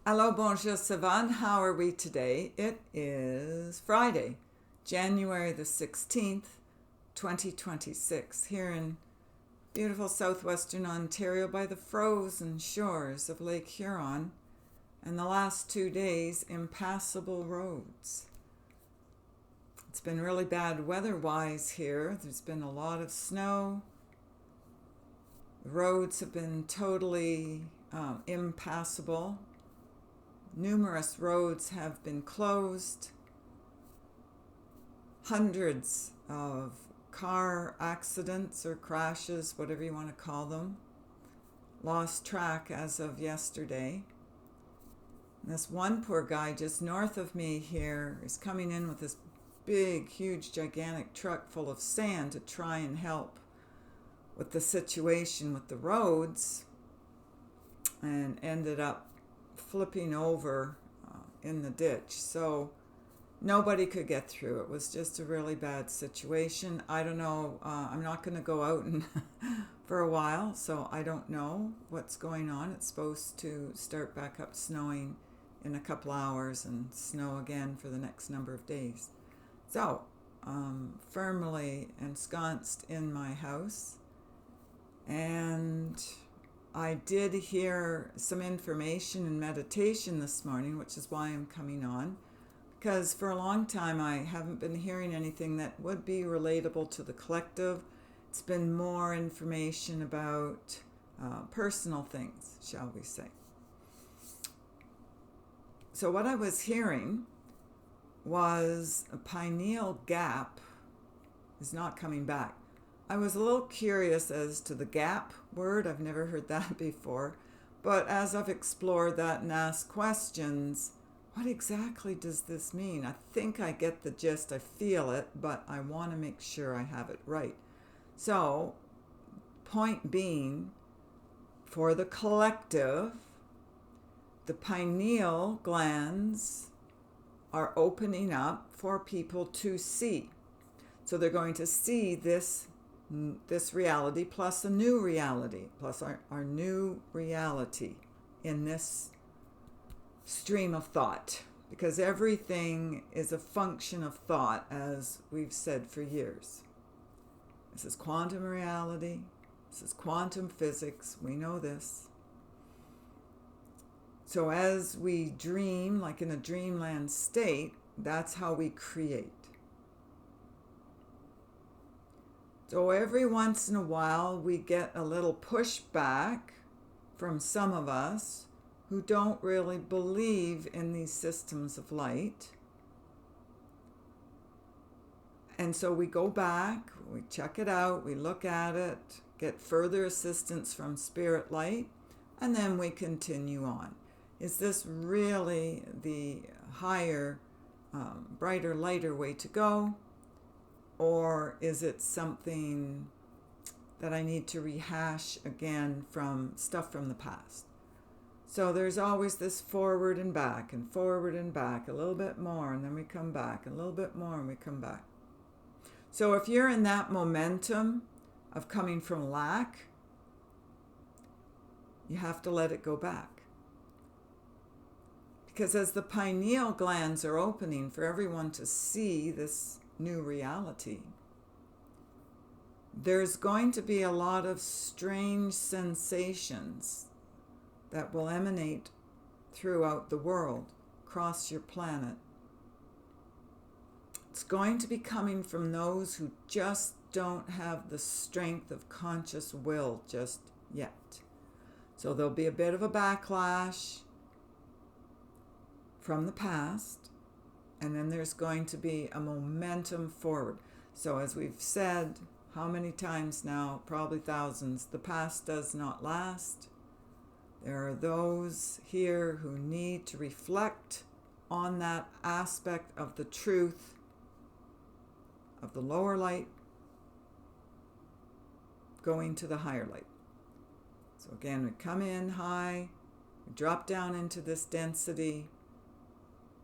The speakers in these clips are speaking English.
Hello, bonjour, Savan. How are we today? It is Friday, January the 16th, 2026, here in beautiful southwestern Ontario by the frozen shores of Lake Huron, and the last 2 days, impassable roads. It's been really bad weather-wise here. There's been a lot of snow. The roads have been totally impassable. Numerous roads have been closed. Hundreds of car accidents or crashes, whatever you want to call them, lost track as of yesterday. And this one poor guy just north of me here is coming in with this big, huge, gigantic truck full of sand to try and help with the situation with the roads, and ended up flipping over in the ditch. So nobody could get through. It was just a really bad situation. I don't know. I'm not going to go out and for a while, so I don't know what's going on. It's supposed to start back up snowing in a couple hours and snow again for the next number of days. So firmly ensconced in my house, and I did hear some information and meditation this morning, which is why I'm coming on, because for a long time I haven't been hearing anything that would be relatable to the collective. It's been more information about personal things, shall we say. So what I was hearing was a pineal gap is not coming back. I was a little curious as to the gap word. I've never heard that before. But as I've explored that and asked questions, what exactly does this mean? I think I get the gist, I feel it, but I want to make sure I have it right. So, point being, for the collective, the pineal glands are opening up for people to see. So they're going to see this reality plus a new reality, plus our new reality in this stream of thought, because everything is a function of thought, as we've said for years. This is quantum reality, this is quantum physics, we know this. So as we dream, like in a dreamland state, that's how we create. So every once in a while we get a little pushback from some of us who don't really believe in these systems of light. And so we go back, we check it out, we look at it, get further assistance from spirit light, and then we continue on. Is this really the higher, brighter, lighter way to go? Or is it something that I need to rehash again from stuff from the past? So there's always this forward and back, a little bit more, and then we come back, a little bit more, and we come back. So if you're in that momentum of coming from lack, you have to let it go back. Because as the pineal glands are opening for everyone to see this new reality, there's going to be a lot of strange sensations that will emanate throughout the world, across your planet. It's going to be coming from those who just don't have the strength of conscious will just yet. So there'll be a bit of a backlash from the past, and then there's going to be a momentum forward. So as we've said, how many times now? Probably thousands. The past does not last. There are those here who need to reflect on that aspect of the truth of the lower light going to the higher light. So again, we come in high, we drop down into this density,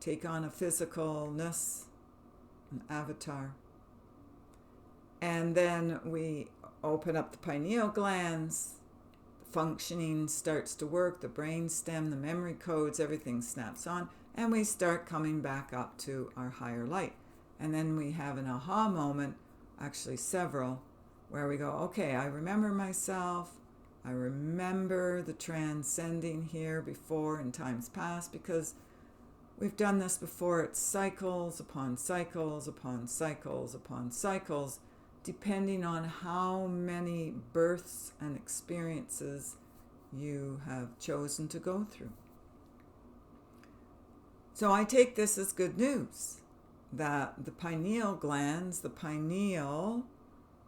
take on a physicalness, an avatar. And then we open up the pineal glands, the functioning starts to work, the brain stem, the memory codes, everything snaps on, and we start coming back up to our higher light. And then we have an aha moment, actually several, where we go, okay, I remember myself, I remember the transcending here before in times past, because we've done this before. It's cycles upon cycles upon cycles upon cycles, depending on how many births and experiences you have chosen to go through. So I take this as good news, that the pineal glands, the pineal,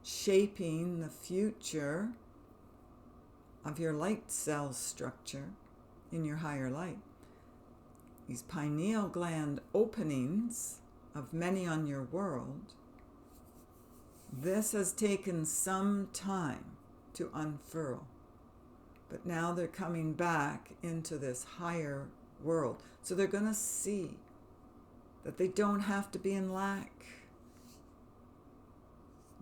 shaping the future of your light cell structure in your higher light. These pineal gland openings of many on your world, this has taken some time to unfurl, but now they're coming back into this higher world. So they're going to see that they don't have to be in lack.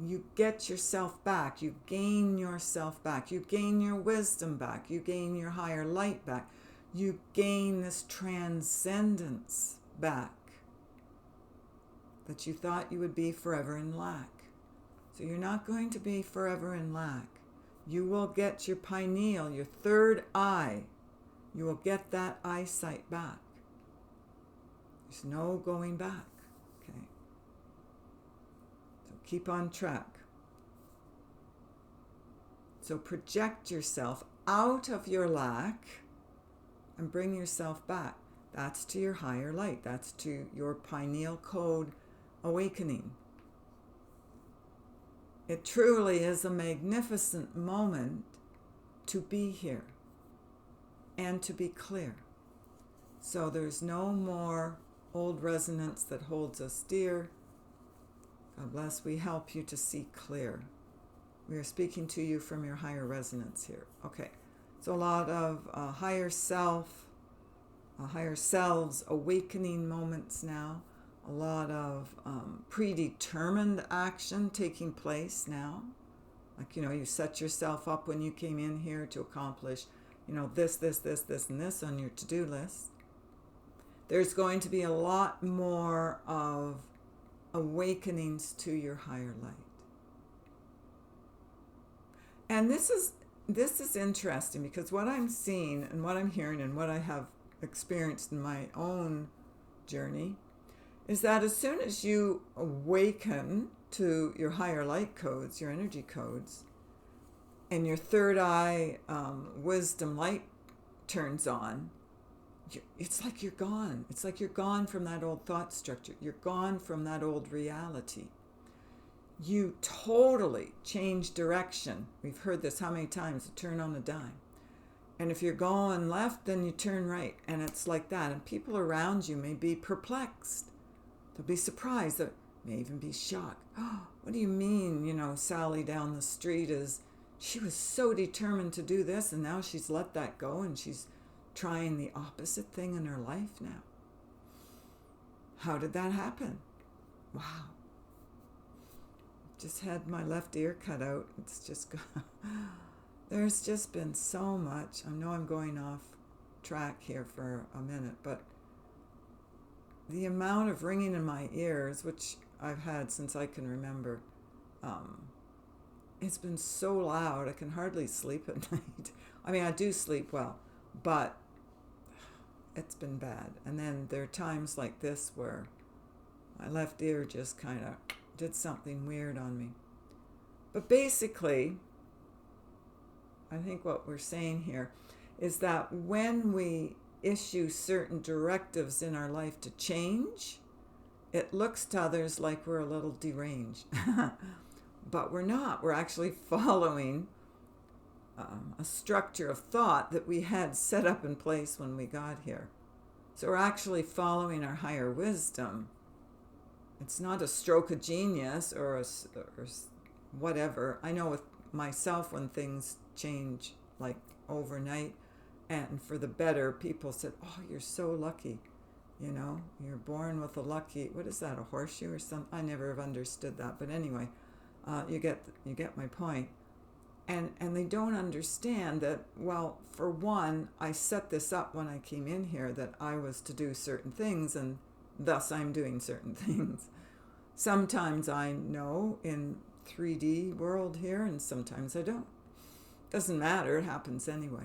You get yourself back, you gain yourself back, you gain your wisdom back, you gain your higher light back, you gain this transcendence back that you thought you would be forever in lack. So you're not going to be forever in lack. You will get your pineal, your third eye, you will get that eyesight back. There's no going back, okay? So keep on track. So project yourself out of your lack and bring yourself back. That's to your higher light. That's to your pineal code awakening. It truly is a magnificent moment to be here and to be clear. So there's no more old resonance that holds us dear. God bless, we help you to see clear. We are speaking to you from your higher resonance here. Okay, so a lot of higher self, higher selves awakening moments now. A lot of predetermined action taking place now. Like, you set yourself up when you came in here to accomplish, this, and this on your to-do list. There's going to be a lot more of awakenings to your higher light. And this is interesting, because what I'm seeing and what I'm hearing and what I have experienced in my own journey is that as soon as you awaken to your higher light codes, your energy codes, and your third eye wisdom light turns on, it's like you're gone. It's like you're gone from that old thought structure. You're gone from that old reality. You totally change direction. We've heard this how many times, to turn on a dime. And if you're going left, then you turn right. And it's like that. And people around you may be perplexed. They'll be surprised. They may even be shocked. Oh, what do you mean, Sally down the street she was so determined to do this, and now she's let that go, and she's trying the opposite thing in her life now. How did that happen? Wow. Just had my left ear cut out. It's just there's just been so much. I know I'm going off track here for a minute, but the amount of ringing in my ears, which I've had since I can remember, it's been so loud I can hardly sleep at night. I mean, I do sleep well, but it's been bad. And then there are times like this where my left ear just kind of did something weird on me. But basically, I think what we're saying here is that when we issue certain directives in our life to change, it looks to others like we're a little deranged. But we're not. We're actually following a structure of thought that we had set up in place when we got here. So we're actually following our higher wisdom. It's not a stroke of genius or whatever. I know with myself, when things change like overnight and for the better, people said, oh, you're so lucky. You're born with a lucky, what is that, a horseshoe or something? I never have understood that. But anyway, you get my point. And they don't understand that, well, for one, I set this up when I came in here that I was to do certain things, and thus I'm doing certain things. Sometimes I know in 3D world here, and sometimes I don't. Doesn't matter, it happens anyway.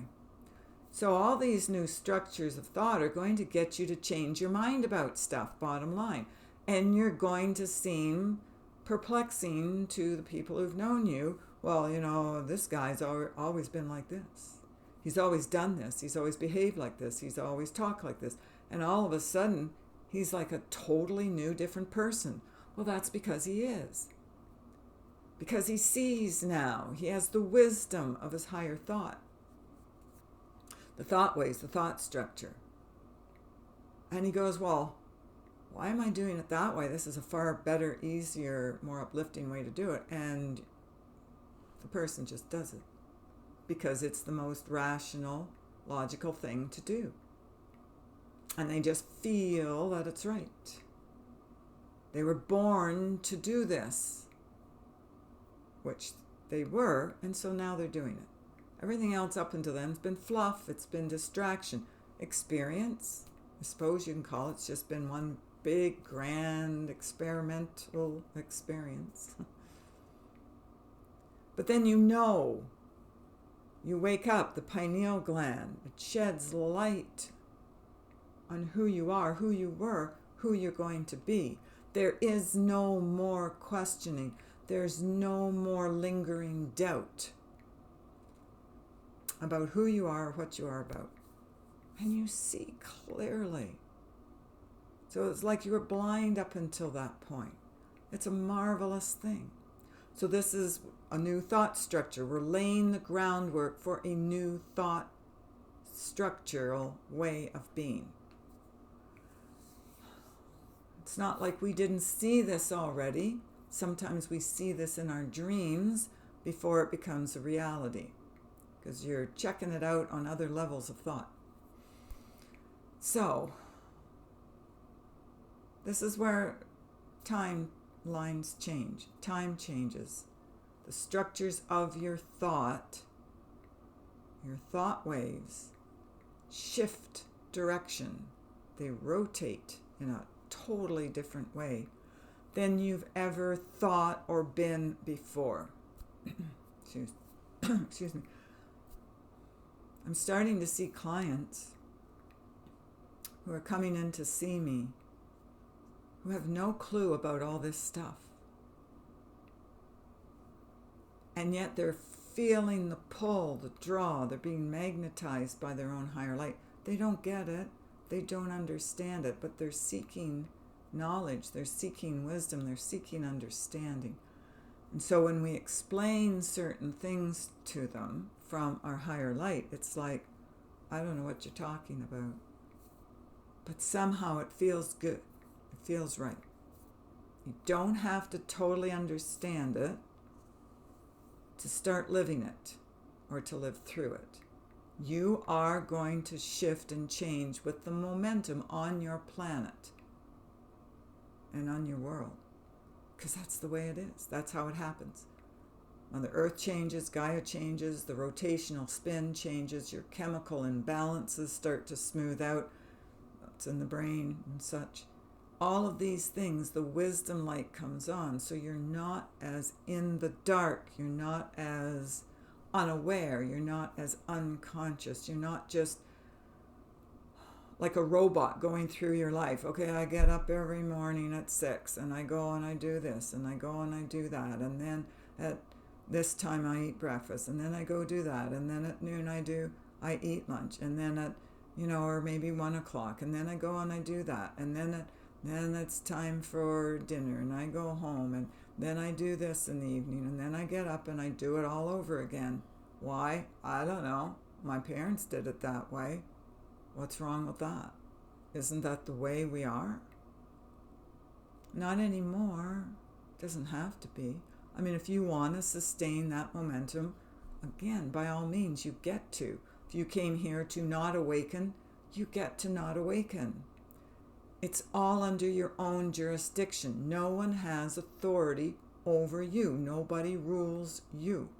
So all these new structures of thought are going to get you to change your mind about stuff, bottom line. And you're going to seem perplexing to the people who've known you. Well, this guy's always been like this. He's always done this. He's always behaved like this. He's always talked like this. And all of a sudden, he's like a totally new, different person. Well, that's because he is. Because he sees now. He has the wisdom of his higher thought. The thought waves, the thought structure. And he goes, well, why am I doing it that way? This is a far better, easier, more uplifting way to do it. And the person just does it because it's the most rational, logical thing to do. And they just feel that it's right. They were born to do this, which they were, and so now they're doing it. Everything else up until then has been fluff, it's been distraction. Experience, I suppose you can call it, it's just been one big, grand, experimental experience. But then you wake up, the pineal gland, it sheds light on who you are, who you were, who you're going to be. There is no more questioning. There's no more lingering doubt about who you are, what you are about. And you see clearly. So it's like you were blind up until that point. It's a marvelous thing. So this is a new thought structure. We're laying the groundwork for a new thought structural way of being. It's not like we didn't see this already. Sometimes we see this in our dreams before it becomes a reality, because you're checking it out on other levels of thought. So, this is where timelines change. Time changes. The structures of your thought waves, shift direction. They rotate in a totally different way than you've ever thought or been before. Excuse me. I'm starting to see clients who are coming in to see me who have no clue about all this stuff. And yet they're feeling the pull, the draw, they're being magnetized by their own higher light. They don't get it, they don't understand it, but they're seeking knowledge, they're seeking wisdom, they're seeking understanding. And so when we explain certain things to them from our higher light, it's like, I don't know what you're talking about. But somehow it feels good. It feels right. You don't have to totally understand it to start living it or to live through it. You are going to shift and change with the momentum on your planet and on your world. Because that's the way it is. That's how it happens. When the earth changes, Gaia changes, the rotational spin changes, your chemical imbalances start to smooth out. That's in the brain and such. All of these things, the wisdom light comes on. So you're not as in the dark. You're not as unaware. You're not as unconscious. You're not just like a robot going through your life. Okay, I get up every morning at 6 and I go and I do this and I go and I do that. And then at this time I eat breakfast and then I go do that. And then at noon I eat lunch. And then at, or maybe 1 o'clock. And then I go and I do that. And then it's time for dinner and I go home and then I do this in the evening and then I get up and I do it all over again. Why? I don't know. My parents did it that way. What's wrong with that? Isn't that the way we are? Not anymore. Doesn't have to be. I mean, if you want to sustain that momentum, again, by all means, you get to. If you came here to not awaken, you get to not awaken. It's all under your own jurisdiction. No one has authority over you. Nobody rules you.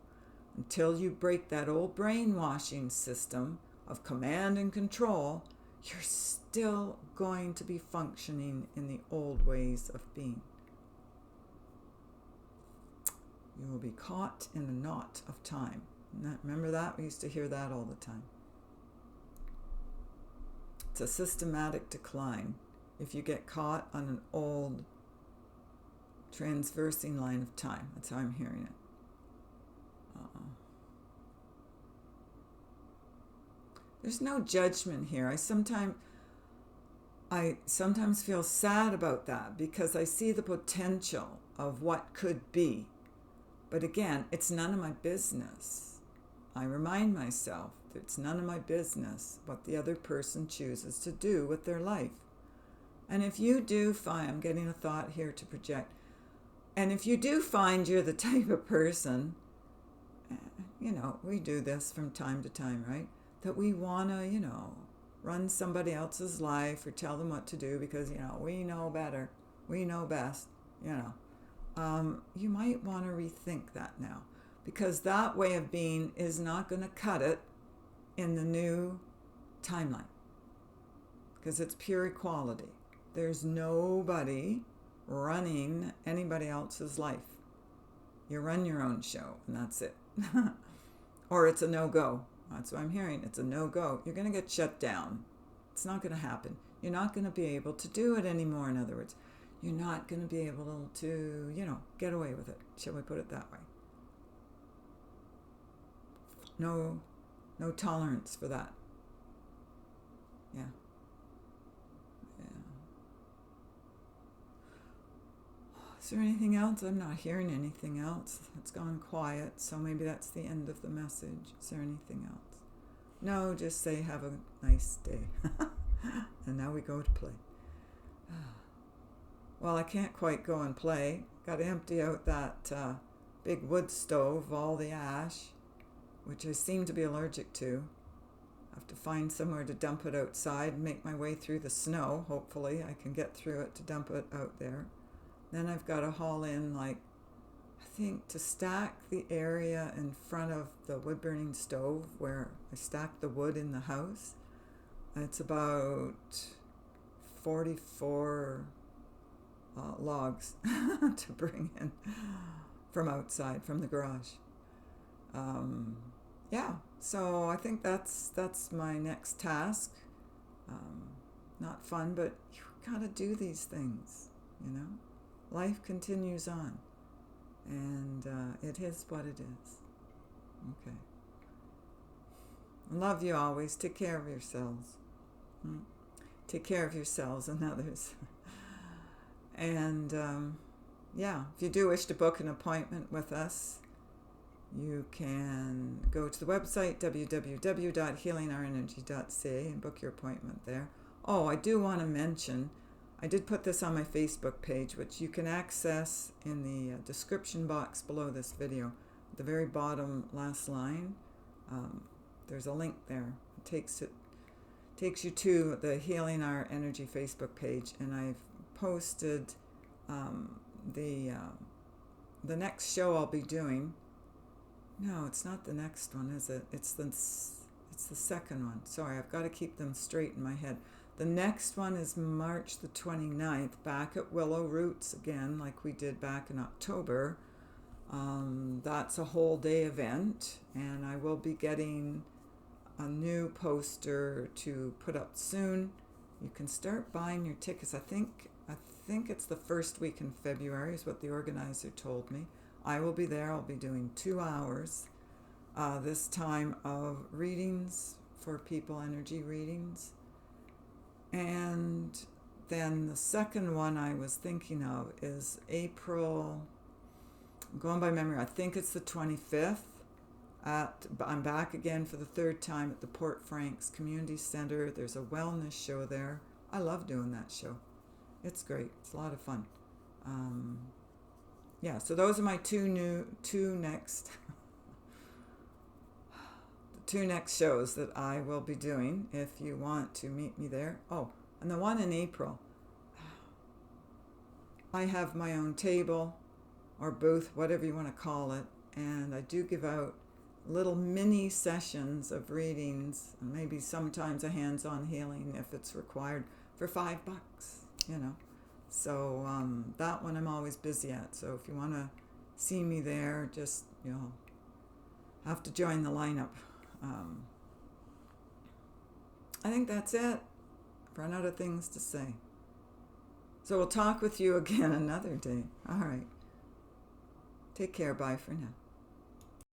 until you break that old brainwashing system of command and control, you're still going to be functioning in the old ways of being. You will be caught in a knot of time. Remember that? We used to hear that all the time. It's a systematic decline if you get caught on an old transversing line of time. That's how I'm hearing it. There's no judgment here. I sometimes feel sad about that because I see the potential of what could be. But again, it's none of my business. I remind myself that it's none of my business what the other person chooses to do with their life. And if you do find, I'm getting a thought here to project, and if you do find you're the type of person, we do this from time to time, right? That we want to, run somebody else's life or tell them what to do because, we know better, we know best, you might want to rethink that now, because that way of being is not going to cut it in the new timeline, because it's pure equality. There's nobody running anybody else's life. You run your own show, and that's it. Or it's a no-go. That's what I'm hearing. It's a no-go. You're going to get shut down. It's not going to happen. You're not going to be able to do it anymore, in other words. You're not going to be able to, get away with it. Shall we put it that way? No tolerance for that. Yeah. Is there anything else? I'm not hearing anything else. It's gone quiet, so maybe that's the end of the message. Is there anything else? No, just say have a nice day. And now we go to play. Well, I can't quite go and play. Got to empty out that big wood stove, all the ash, which I seem to be allergic to. I have to find somewhere to dump it outside and make my way through the snow. Hopefully I can get through it to dump it out there. Then I've got to haul in, to stack the area in front of the wood-burning stove where I stack the wood in the house. It's about 44 logs to bring in from outside, from the garage. So I think that's my next task. Not fun, but you gotta do these things, Life continues on, and it is what it is. Okay. I love you always. Take care of yourselves. Take care of yourselves and others. And if you do wish to book an appointment with us, you can go to the website www.healingourenergy.ca and book your appointment there. Oh, I do want to mention, I did put this on my Facebook page, which you can access in the description box below this video. At the very bottom last line, there's a link there. It takes you to the Healing Our Energy Facebook page, and I've posted the next show I'll be doing. No, it's not the next one, is it? It's the second one. Sorry, I've got to keep them straight in my head. The next one is March the 29th, back at Willow Roots again, like we did back in October. That's a whole day event, and I will be getting a new poster to put up soon. You can start buying your tickets. I think it's the first week in February is what the organizer told me. I will be there. I'll be doing 2 hours this time of readings for people, energy readings. And then the second one I was thinking of is April, I'm going by memory, I think it's the 25th. I'm back again for the third time at the Port Franks Community Center. There's a wellness show there. I love doing that show. It's great. It's a lot of fun. So those are my two next shows that I will be doing if you want to meet me there. Oh, and the one in April, I have my own table or booth, whatever you want to call it, and I do give out little mini sessions of readings, maybe sometimes a hands-on healing if it's required, for $5, you know. So that one I'm always busy at. So if you want to see me there, just, have to join the lineup. I think that's it. Run out of things to say. So we'll talk with you again another day. All right. Take care. Bye for now.